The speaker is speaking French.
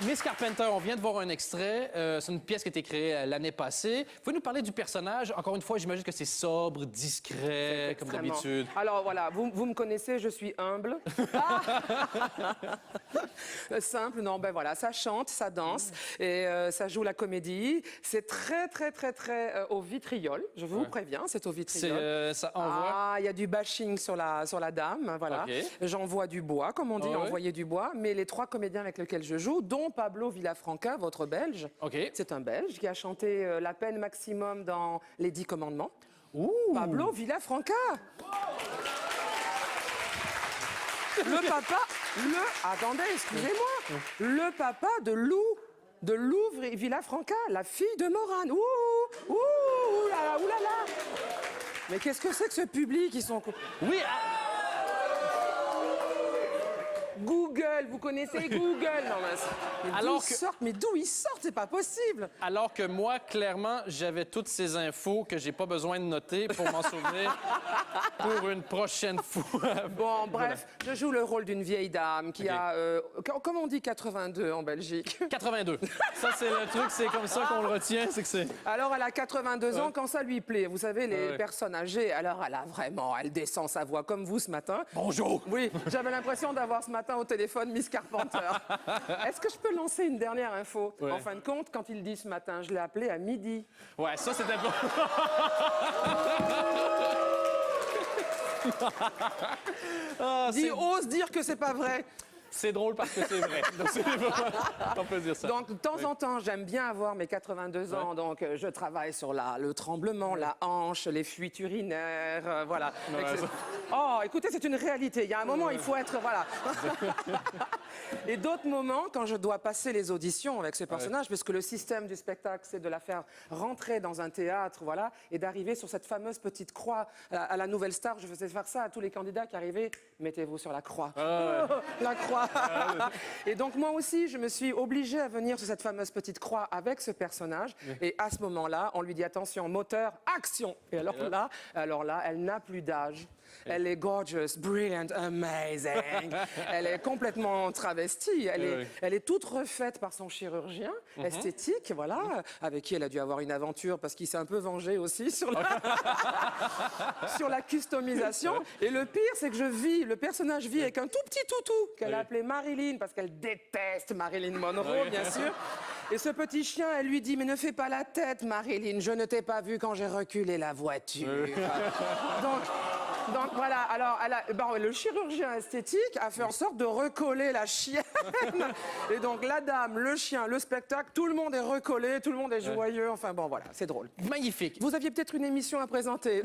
Miss Carpenter, on vient de voir un extrait. C'est une pièce qui a été créée l'année passée. Vous pouvez nous parler du personnage? Encore une fois, j'imagine que c'est sobre, discret, comme Extrêmement. d'habitude. Alors voilà, vous me connaissez, je suis humble. Simple, non, ben voilà, ça chante, ça danse et ça joue la comédie. C'est très au vitriol, je vous préviens, c'est au vitriol. Ça envoie. Ah, il y a du bashing sur la dame, voilà. Ok. J'envoie du bois, comme on dit, Ah ouais. envoyer du bois. Mais les 3 comédiens avec lesquels je joue, dont Pablo Villafranca, votre Belge, OK. c'est un Belge qui a chanté La peine maximum dans Les 10 commandements. Ouh! Pablo Villafranca. Le papa, attendez, excusez-moi, le papa de Lou Villafranca, la fille de Morane. Ouh là là. Mais qu'est-ce que c'est que ce public? Ils sont... Oui! Google, vous connaissez Google? Non, mais Alors que- mais d'où ils sortent? C'est pas possible. Alors que moi, clairement, j'avais toutes ces infos que j'ai pas besoin de noter pour m'en souvenir pour une prochaine fois. Bon, bref, je joue le rôle d'une vieille dame qui a, comment on dit 82 en Belgique? 82. Ça, c'est le truc, c'est comme ça qu'on le retient, c'est que c'est... Alors, elle a 82 ans quand ça lui plaît. Vous savez, les Ouais. personnes âgées, alors elle descend sa voix comme vous ce matin. Bonjour! Oui, j'avais l'impression d'avoir ce matin au téléphone Miss Carpenter. Est-ce que je peux lancer une dernière info? Ouais. En fin de compte, quand il dit ce matin, je l'ai appelé à midi. Ouais, ça, c'était bon. Ose dire que c'est pas vrai. C'est drôle parce que c'est vrai. Donc, on peut dire ça. Donc, de temps en temps, j'aime bien avoir mes 82 ans. Donc, je travaille sur le tremblement, la hanche, les fuites urinaires, voilà. Oh, écoutez, c'est une réalité. Il y a un moment, il faut être... Voilà. Et d'autres moments, quand je dois passer les auditions avec ce personnage, parce que le système du spectacle, c'est de la faire rentrer dans un théâtre, voilà, et d'arriver sur cette fameuse petite croix. À la Nouvelle Star, je faisais faire ça à tous les candidats qui arrivaient. Mettez-vous sur la croix. La croix. Et donc, moi aussi, je me suis obligée à venir sur cette fameuse petite croix avec ce personnage. Et à ce moment-là, on lui dit, attention, moteur, action. Et alors là, elle n'a plus d'âge. Elle est gorgeous, brilliant, amazing. Elle est complètement travestie. Elle est toute refaite par son chirurgien esthétique, voilà, avec qui elle a dû avoir une aventure parce qu'il s'est un peu vengé aussi sur la customisation. Et le pire, c'est que le personnage vit avec un tout petit toutou qu'elle a appelé Marilyn parce qu'elle déteste Marilyn Monroe, bien sûr. Et ce petit chien, elle lui dit, mais ne fais pas la tête, Marilyn, je ne t'ai pas vu quand j'ai reculé la voiture. Donc voilà, alors le chirurgien esthétique a fait en sorte de recoller la chienne. Et donc la dame, le chien, le spectacle, tout le monde est recollé, tout le monde est joyeux. Enfin bon, voilà, c'est drôle. Magnifique. Vous aviez peut-être une émission à présenter.